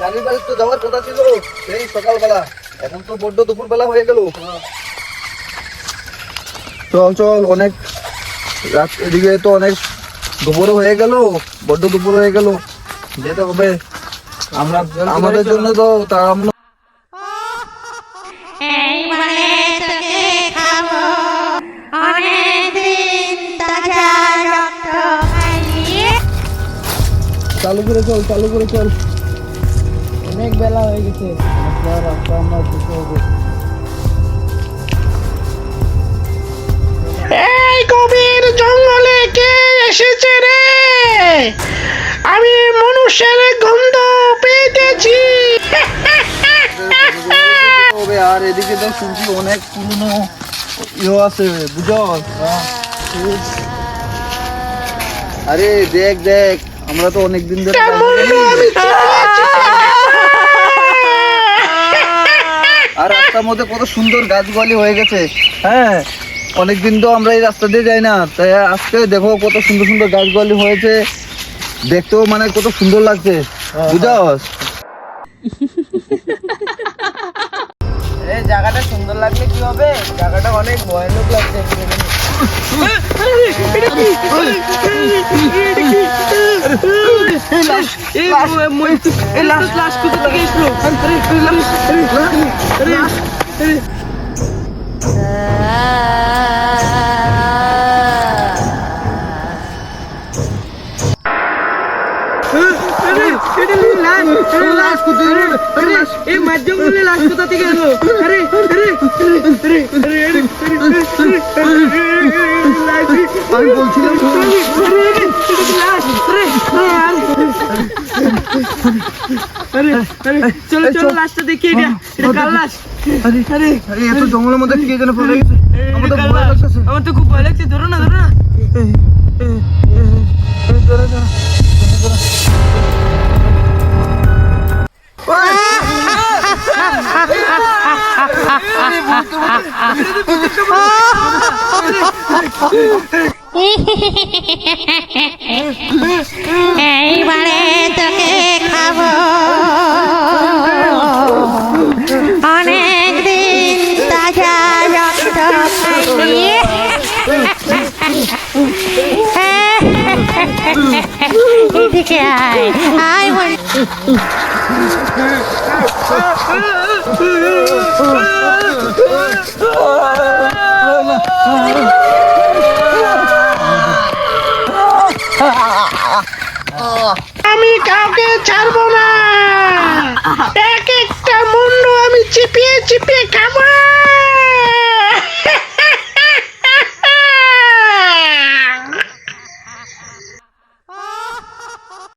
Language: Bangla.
নানির বাড়ি তো যাওয়ার কথা ছিল সেই সকালবেলা, এখন তো বড্ড দুপুরবেলা হয়ে গেল। চল চল, অনেক রাত, এদিকে তো অনেক দুপুর হয়ে গেল, বড্ড দুপুর হয়ে গেল, যেতে হবে। আমরা আমাদের জন্য তো চালু করে চল, চালু করে চল, অনেক বেলা হয়ে গেছে, রাস্তা আমরা যেতে হবে। এই গভীর জঙ্গলে কে এসেছে রে? আমি মানুষের গন্ধ পেয়েছি। আর এদিকে তো শুনছি অনেক পুরনো আছে, বুঝো? আরে দেখ দেখ, আমরা তো অনেকদিন ধরে আর রাস্তার মধ্যে কত সুন্দর গাছগালি হয়ে গেছে। হ্যাঁ, অনেকদিন তো আমরা এই রাস্তা দিয়ে যাই না, তাই আজকে দেখো কত সুন্দর সুন্দর গাছগালি হয়েছে, দেখতেও মানে কত সুন্দর লাগছে, বুঝাস? এই জায়গাটা সুন্দর লাগলে কি হবে, জায়গাটা অনেক ভয়ানক লাগছে। জঙ্গলে লাশ কোথা থেকে এলো? আরে আমি বলছিলাম চলো চলো, লাশটা দেখি। এটা কার লাশ? আরে এত জঙ্গলের মধ্যে কে যেন পড়ে গেছে, আমার তো ভয় লাগছে। আমার তো খুব ভয় লাগছে, ধরো না, ধরো না। এইবারে তোকে খাবো, অনেকদিন তাজা রক্ত খাইয়ে। এদিকে আয় আয় বলি। আমি কাউকে ছাড়বো না।